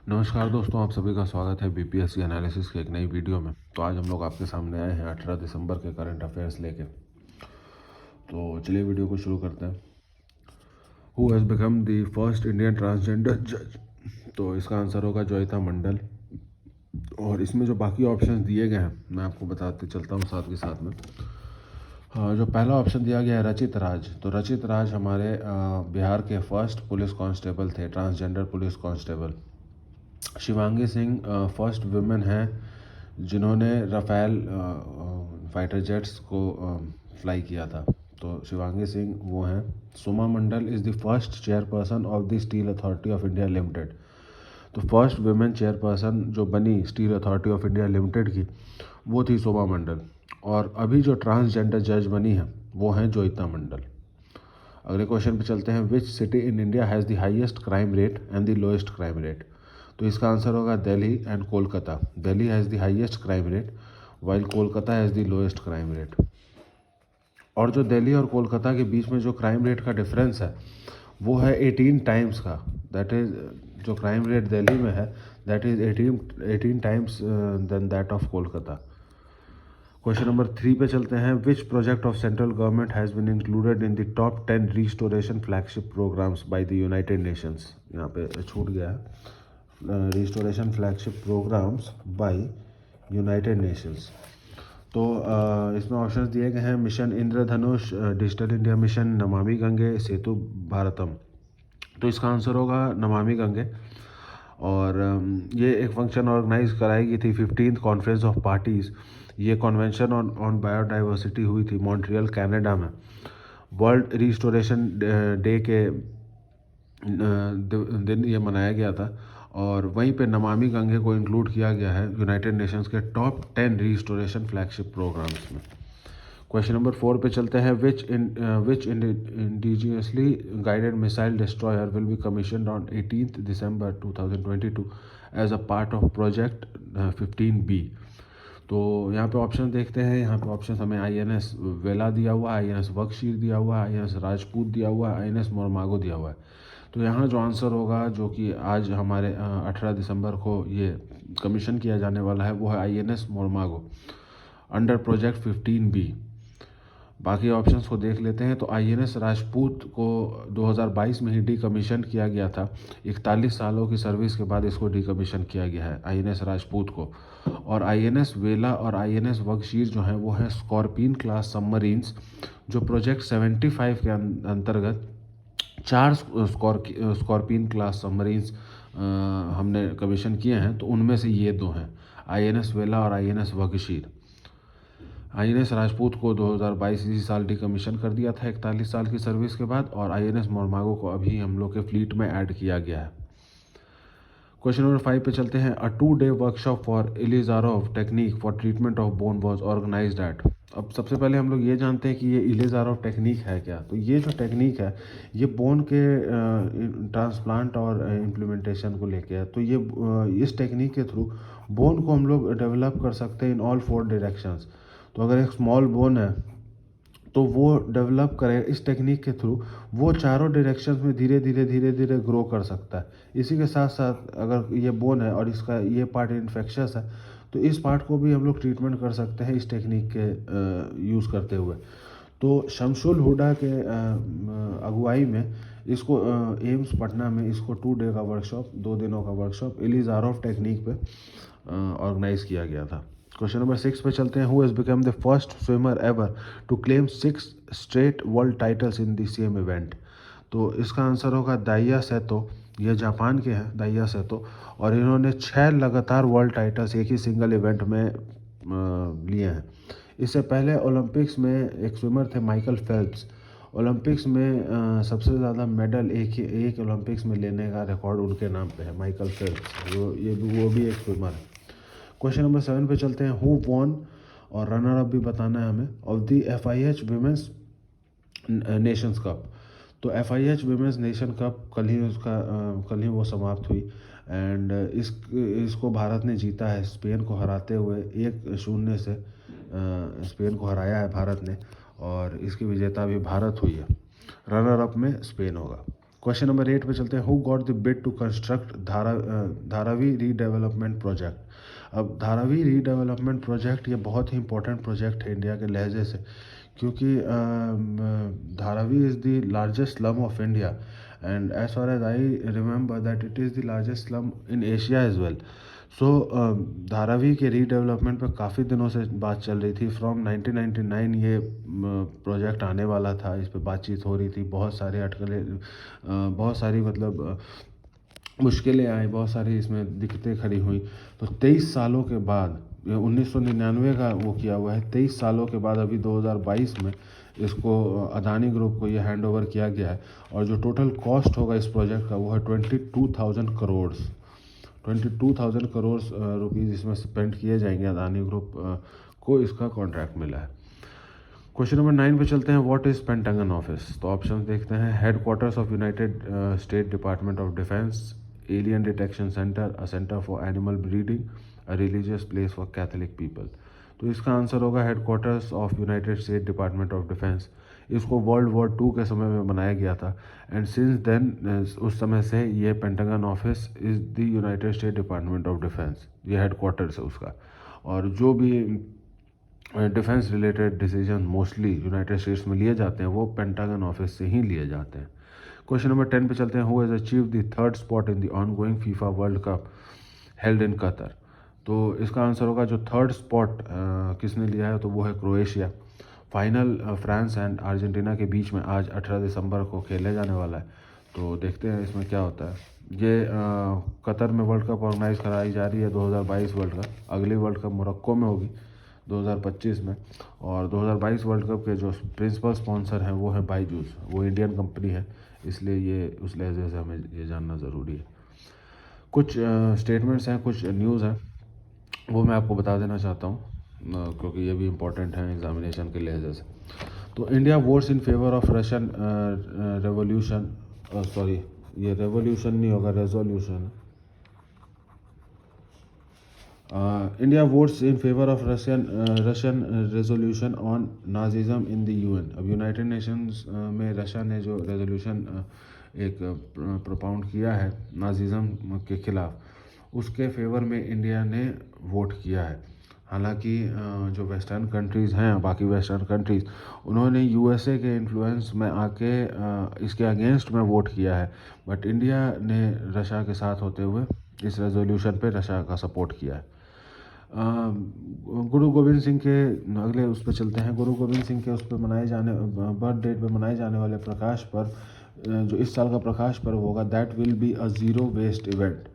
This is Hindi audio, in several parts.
नमस्कार दोस्तों, आप सभी का स्वागत है बीपीएससी एनालिसिस के एक नई वीडियो में। तो आज हम लोग आपके सामने आए हैं 18 दिसंबर के करंट अफेयर्स लेके। तो चलिए वीडियो को शुरू करते हैं। Who has become the first Indian transgender जज? तो इसका आंसर होगा जोयिता मंडल। और इसमें जो बाकी ऑप्शन दिए गए हैं मैं आपको बताते चलता हूँ साथ के साथ में। जो पहला ऑप्शन दिया गया है रचित राज, तो रचित राज हमारे बिहार के फर्स्ट पुलिस कांस्टेबल थे, transgender police constable. Shivangi Singh first women हैं जिन्होंने राफेल फाइटर जेट्स को फ्लाई किया था, तो शिवांगी सिंह वो हैं। Soma Mondal is the first chairperson of the Steel Authority of India Limited. तो फर्स्ट वुमेन चेयरपर्सन जो बनी Steel Authority of India Limited की, वो थी सुमा मंडल। और अभी जो ट्रांसजेंडर जज बनी है वो हैं जोयिता मंडल। अगले क्वेश्चन पे चलते हैं। Which city in India has the highest crime rate and the lowest crime rate? तो इसका आंसर होगा Delhi and Kolkata. Delhi has the highest crime rate while Kolkata has the lowest crime rate. और जो दिल्ली और कोलकाता के बीच में जो क्राइम रेट का डिफरेंस है वो है 18 टाइम्स का। दैट इज़ जो क्राइम रेट दिल्ली में है that is 18 times then that of Kolkata. Question number 3 पे चलते हैं। Which project of central government has been included in the top 10 restoration flagship programmes by the United Nations? यहाँ पे छूट गया है, restoration flagship programmes by United Nations. तो इसमें ऑप्शंस दिए गए हैं। Mission Indradhanush, digital India mission, Namami Gange, Setu Bharatam. तो इसका आंसर होगा नमामि गंगे। और ये एक फंक्शन ऑर्गेनाइज कराई गई थी 15th कॉन्फ्रेंस ऑफ पार्टीज़। ये कन्वेंशन ऑन बायोडाइवर्सिटी हुई थी मॉन्ट्रियल कनाडा में। वर्ल्ड रिस्टोरेशन डे के दिन ये मनाया गया था और वहीं पे नमामि गंगे को इंक्लूड किया गया है यूनाइटेड नेशंस के टॉप 10 रिस्टोरेशन फ्लैगशिप प्रोग्राम्स में। क्वेश्चन नंबर 4 पे चलते हैं। Which indigenously guided missile destroyer will be commissioned on 18 December 2022 as a part of project 15B? तो यहाँ पे ऑप्शन देखते हैं। यहाँ पे ऑप्शन हमें INS वेला दिया हुआ है, INS बख्शीर दिया हुआ है, INS राजपूत दिया हुआ है, INS मोरमागो दिया हुआ है। तो यहाँ जो आंसर होगा जो कि आज हमारे 18 दिसंबर को ये कमीशन किया जाने वाला है वो है INS मोरमागो अंडर प्रोजेक्ट 15B। बाकी ऑप्शंस को देख लेते हैं। तो INS राजपूत को 2022 में ही डीकमीशन किया गया था। 41 सालों की सर्विस के बाद इसको डीकमीशन किया गया है INS राजपूत को। और INS वेला और INS बख्शीर जो हैं वो हैं स्कॉर्पियन क्लास सबमरीन्स, जो प्रोजेक्ट 75 के अंतर्गत 4 स्कॉर्पियन क्लास सबमरीन्स हमने कमीशन किए हैं। तो उनमें से ये दो हैं, INS वेला और INS बख्शीर। INS राजपूत को 2022 इसी साल डीकमीशन कर दिया था 41 साल की सर्विस के बाद, और INS मोरमागो को अभी हम लोग के फ्लीट में ऐड किया गया है। क्वेश्चन नंबर 5 पे चलते हैं। A 2-day workshop for Ilizarov technique for treatment of bone was organised at. अब सबसे पहले हम लोग ये जानते हैं कि ये इलिज़ारोव टेक्निक है क्या। तो ये जो टेक्निक है ये बोन के ट्रांसप्लांट और इम्प्लीमेंटेशन को लेके है। तो ये इस टेक्निक के थ्रू बोन को हम लोग डेवलप कर सकते हैं इन ऑल 4 डायरेक्शंस। तो अगर एक स्मॉल बोन है तो वो डेवलप करे इस टेक्निक के थ्रू, वो चारों डायरेक्शंस में धीरे धीरे ग्रो कर सकता है। इसी के साथ साथ अगर ये बोन है और इसका ये पार्ट इन्फेक्शस है तो इस पार्ट को भी हम लोग ट्रीटमेंट कर सकते हैं इस टेक्निक के यूज़ करते हुए। तो शमशुल हुडा के अगुवाई में इसको एम्स पटना में इसको 2 डे का वर्कशॉप, 2 दिनों का वर्कशॉप इलिज़ारोव टेक्निक पे ऑर्गेनाइज किया गया था। क्वेश्चन नंबर 6 पे चलते हैं। Who has become the first swimmer ever to claim 6 straight world titles in the same event? तो इसका आंसर होगा दाइया सेतो। ये जापान के हैं दाइया सेतो, और इन्होंने 6 लगातार वर्ल्ड टाइटल्स एक ही सिंगल इवेंट में लिए हैं। इससे पहले ओलंपिक्स में एक स्विमर थे माइकल फेल्प्स। ओलंपिक्स में सबसे ज़्यादा मेडल एक ओलंपिक्स में लेने का रिकॉर्ड उनके नाम पे है, माइकल फेल्प्स। वो भी एक स्विमर है। क्वेश्चन नंबर 7 पे चलते हैं। हु वॉन, और रनर अप भी बताना है हमें, of the FIH women's Nations cup? तो FIH विमेंस नेशन कप कल ही वो समाप्त हुई एंड इसको भारत ने जीता है स्पेन को हराते हुए। 1-0 से स्पेन को हराया है भारत ने, और इसकी विजेता भी भारत हुई है। रनर अप में स्पेन होगा। क्वेश्चन नंबर 8 पे चलते हैं। Who got the bid to construct Dharavi redevelopment project. अब धारावी रीडेवलपमेंट प्रोजेक्ट ये बहुत ही इंपॉर्टेंट प्रोजेक्ट है इंडिया के लहजे से, क्योंकि Dharavi is the largest slum of India and as far as I remember that it is the largest slum in Asia as well. So Dharavi के रीडेवलपमेंट पर काफ़ी दिनों से बात चल रही थी। फ्रॉम 1999 ये प्रोजेक्ट आने वाला था, इस पर बातचीत हो रही थी, बहुत सारे अटकलें, बहुत सारी मतलब मुश्किलें आई, बहुत सारी इसमें दिक्कतें खड़ी हुई। तो 23 सालों के बाद, 1999 का वो किया हुआ है, 23 सालों के बाद अभी 2022 में इसको अदानी ग्रुप को ये हैंड ओवर किया गया है। और जो टोटल कॉस्ट होगा इस प्रोजेक्ट का वो है 22,000 करोड़ 22,000 करोड़ रुपीज़ इसमें स्पेंड किए जाएंगे। अदानी ग्रुप को इसका कॉन्ट्रैक्ट मिला है। क्वेश्चन नंबर 9 पे चलते हैं। What is pentagon office. तो ऑप्शन देखते हैं। Headquarters of United state department of defence, alien detection centre, a centre for animal breeding, a religious place for Catholic people. तो इसका आंसर होगा headquarters of United state department of defence. इसको वर्ल्ड वॉर 2 के समय में बनाया गया था एंड सिंस देन उस समय से ये pentagon office is the United state department of defence, ये हेडक्वार्टर्स है उसका। और जो भी defence related decision mostly United states में लिए जाते हैं वो पेंटागन ऑफिस से ही लिए जाते हैं। क्वेश्चन नंबर 10 पे चलते हैं। Who has achieve the third spot in the ongoing FIFA world cup held in Qatar. तो इसका आंसर होगा जो थर्ड स्पॉट किसने लिया है, तो वो है Croatia. Final France and Argentina के बीच में आज 18 दिसंबर को खेले जाने वाला है। तो देखते हैं इसमें क्या होता है। ये कतर में वर्ल्ड कप ऑर्गेनाइज कराई जा रही है 2022 वर्ल्ड कप। अगली वर्ल्ड कप मोरक्को में होगी 2025 में। और 2022 वर्ल्ड कप के जो प्रिंसिपल स्पॉन्सर हैं वो है बायजूस, वो इंडियन कंपनी है, इसलिए ये उस लहजे से हमें ये जानना ज़रूरी है। कुछ स्टेटमेंट्स हैं, कुछ न्यूज़ हैं, वो मैं आपको बता देना चाहता हूँ क्योंकि ये भी इम्पोर्टेंट है एग्जामिनेशन के लिहाज से। तो India votes in favour of Russian revolution, sorry ये रेवोल्यूशन नहीं होगा, resolution. India votes in favour of Russian resolution on Nazism in the UN. अब यूनाइटेड नेशंस में रशिया ने जो रेजोल्यूशन एक प्रोपाउंड किया है नाजिज्म के खिलाफ, उसके फेवर में इंडिया ने वोट किया है। हालांकि जो वेस्टर्न कंट्रीज़ हैं, बाकी वेस्टर्न कंट्रीज़, उन्होंने यूएसए के इन्फ्लुएंस में आके इसके अगेंस्ट में वोट किया है, बट इंडिया ने रशिया के साथ होते हुए इस रेजोल्यूशन पे रशिया का सपोर्ट किया है। गुरु गोविंद सिंह के अगले उस पर चलते हैं। गुरु गोविंद सिंह के उस पर मनाए जाने बर्थ डेट पे मनाए जाने वाले प्रकाश पर्व, जो इस साल का प्रकाश पर्व होगा, that will be a zero waste event.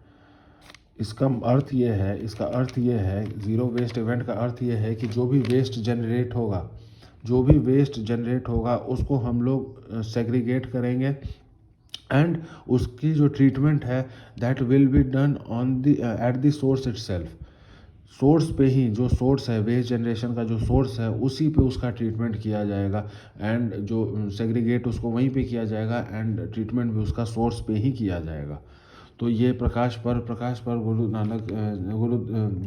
इसका अर्थ ये है, इसका अर्थ ये है, ज़ीरो वेस्ट इवेंट का अर्थ ये है कि जो भी वेस्ट जनरेट होगा, जो भी वेस्ट जनरेट होगा उसको हम लोग सेग्रीगेट करेंगे एंड उसकी जो ट्रीटमेंट है that will be done on the at the source itself. Source पे ही, जो सोर्स है वेस्ट जनरेशन का, जो सोर्स है उसी पे उसका ट्रीटमेंट किया जाएगा एंड जो सेग्रीगेट उसको वहीं पे किया जाएगा एंड ट्रीटमेंट भी उसका सोर्स पे ही किया जाएगा। तो ये प्रकाश पर्व गुरु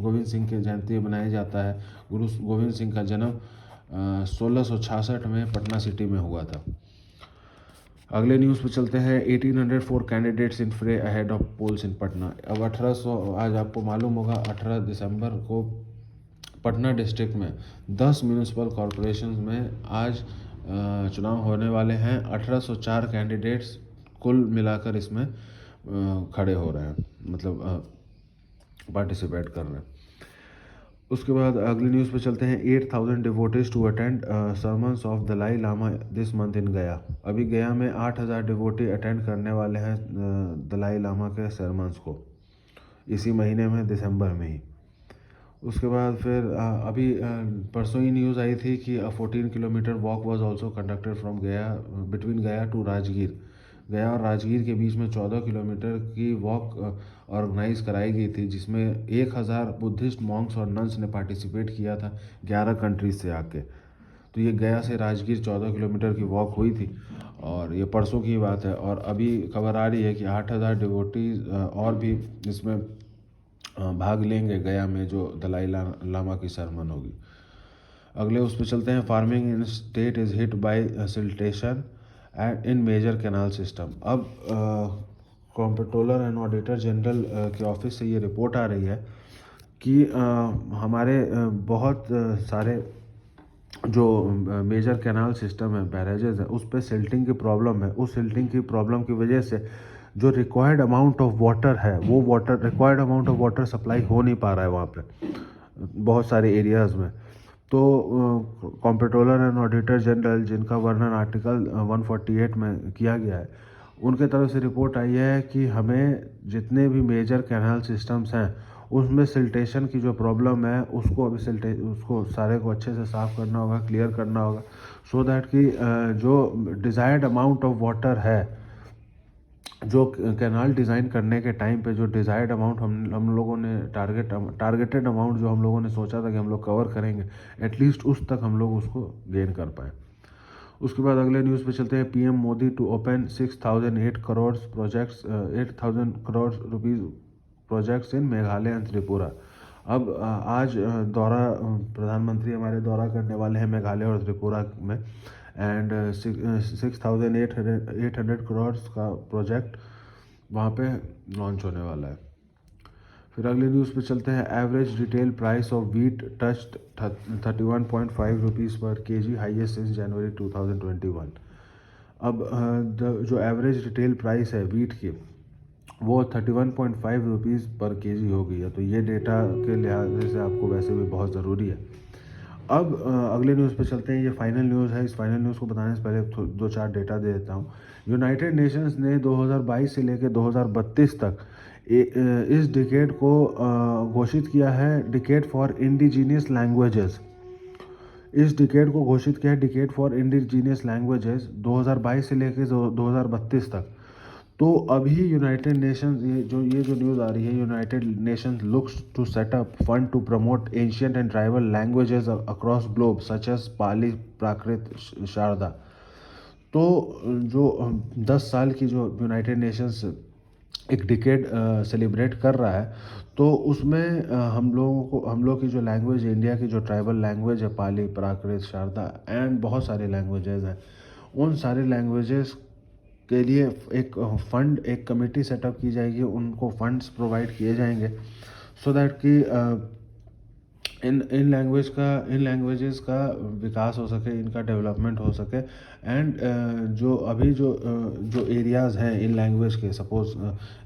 गोविंद सिंह के जयंती मनाया जाता है। गुरु गोविंद सिंह का जन्म 1666 में पटना सिटी में हुआ था। अगले न्यूज़ पे चलते हैं। 1804 कैंडिडेट्स इन फ्रे अहेड ऑफ पोल्स इन पटना। अब 1800, आज आपको मालूम होगा 18 दिसंबर को पटना डिस्ट्रिक्ट में 10 म्यूनिसिपल कॉरपोरेशन में आज चुनाव होने वाले हैं। 1804 कैंडिडेट्स कुल मिलाकर इसमें खड़े हो रहे हैं, मतलब पार्टिसिपेट कर रहे हैं। उसके बाद अगली न्यूज़ पे चलते हैं। 8,000 devotees to attend sermons of Dalai Lama this month in Gaya. अभी गया में 8,000 डिवोटी अटेंड करने वाले हैं दलाई लामा के सरमन्स को इसी महीने में, दिसंबर में ही। उसके बाद फिर अभी परसों ही न्यूज़ आई थी कि 14 kilometre walk was also conducted from गया, बिटवीन गया टू राजगीर। गया और राजगीर के बीच में 14 किलोमीटर की वॉक ऑर्गेनाइज कराई गई थी, जिसमें 1,000 बुद्धिस्ट मॉन्क्स और नन्स ने पार्टिसिपेट किया था 11 कंट्रीज से आके। तो ये गया से राजगीर 14 किलोमीटर की वॉक हुई थी और ये परसों की बात है। और अभी खबर आ रही है कि 8,000 डिवोटीज और भी इसमें भाग लेंगे गया में, जो दलाई लामा की सरमन होगी। अगले उस पर चलते हैं। Farming in state is hit by siltation in major canal system. अब कंट्रोलर एंड ऑडिटर जनरल के ऑफिस से ये रिपोर्ट आ रही है कि हमारे बहुत सारे जो मेजर कैनाल सिस्टम है, बैरेजेस है, उस पर सिल्टिंग की प्रॉब्लम है। उस सिल्टिंग की प्रॉब्लम की वजह से जो रिक्वायर्ड अमाउंट ऑफ वाटर है, वो required amount of water supply हो नहीं पा रहा है वहाँ पे बहुत सारे एरियाज़ में। तो कंट्रोलर एंड ऑडिटर जनरल, जिनका वर्णन आर्टिकल 148 में किया गया है, उनके तरफ से रिपोर्ट आई है कि हमें जितने भी मेजर कैनाल सिस्टम्स हैं उसमें सिल्टेशन की जो प्रॉब्लम है उसको अभी उसको सारे को अच्छे से साफ़ करना होगा, क्लियर करना होगा, सो दैट कि जो डिज़ायर्ड अमाउंट ऑफ वाटर है, जो कैनाल डिज़ाइन करने के टाइम पे जो डिज़ायर्ड अमाउंट हम लोगों ने टारगेटेड अमाउंट जो हम लोगों ने सोचा था कि हम लोग कवर करेंगे, एटलीस्ट उस तक हम लोग उसको गेन कर पाए। उसके बाद अगले न्यूज़ पे चलते हैं। PM Modi to open 6,008 crore projects 8,000 crore rupees projects in Meghalaya and Tripura. अब आज प्रधानमंत्री हमारे दौरा करने वाले हैं मेघालय और त्रिपुरा में, एंड 6,800 करोड़ का प्रोजेक्ट वहाँ पे लॉन्च होने वाला है। फिर अगले न्यूज़ पे चलते हैं। Average retail price of wheat touched 31.5 rupees पर केजी, हाईएस्ट सिंस जनवरी 2021। अब जो एवरेज रिटेल प्राइस है वीट की, वो 31.5 रुपीज़ पर केजी हो गई है। तो ये डेटा के लिहाज से आपको वैसे भी बहुत ज़रूरी है। अब अगले न्यूज़ पे चलते हैं। ये फाइनल न्यूज़ है। इस फाइनल न्यूज़ को बताने से पहले दो चार डेटा दे देता हूँ। यूनाइटेड नेशंस ने 2022 से लेकर 2032 तक इस डिकेड को घोषित किया है डिकेड फॉर इंडिजीनियस लैंग्वेजेस। इस डिकेड को घोषित किया है डिकेड फॉर इंडिजीनियस लैंग्वेजेस 2022 से लेकर 2032 तक। तो अभी यूनाइटेड नेशंस, ये जो न्यूज़ आ रही है, United Nations looks to set up fund to promote ancient and tribal languages across globe such as Pali, Prakrit, Sharada. तो जो 10 साल की जो यूनाइटेड नेशंस एक डिकेड सेलिब्रेट कर रहा है, तो उसमें हम लोग की जो लैंग्वेज, इंडिया की जो ट्राइबल लैंग्वेज है, पाली, प्राकृत, शारदा एंड बहुत सारे लैंग्वेजेस हैं, उन सारे लैंग्वेजेस के लिए एक कमेटी सेटअप की जाएगी, उनको फंड्स प्रोवाइड किए जाएंगे, सो दैट कि इन लैंग्वेजेस का विकास हो सके, इनका डेवलपमेंट हो सके। एंड जो अभी जो एरियाज़ हैं इन लैंग्वेज के, सपोज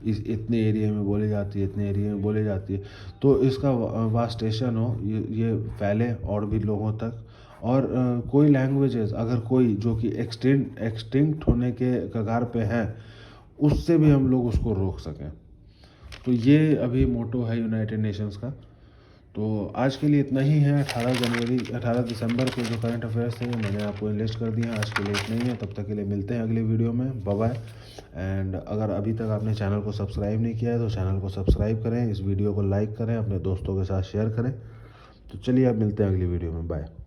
इतने एरिया में बोली जाती है, इतने एरिया में बोली जाती है, तो इसका वास्टेशन हो, ये फैले और भी लोगों तक। और कोई लैंग्वेजेस अगर कोई जो कि एक्सटिंक्ट होने के कगार पे है, उससे भी हम लोग उसको रोक सकें। तो ये अभी मोटो है यूनाइटेड नेशंस का। तो आज के लिए इतना ही है। 18 दिसंबर के जो करंट अफेयर्स थे मैंने आपको लिस्ट कर दिया। आज के लिए इतना ही है। तब तक के लिए मिलते हैं अगले वीडियो में। Bye bye. एंड अगर अभी तक आपने चैनल को सब्सक्राइब नहीं किया है तो चैनल को सब्सक्राइब करें, इस वीडियो को लाइक करें, अपने दोस्तों के साथ शेयर करें। तो चलिए अब मिलते हैं अगली वीडियो में। बाय।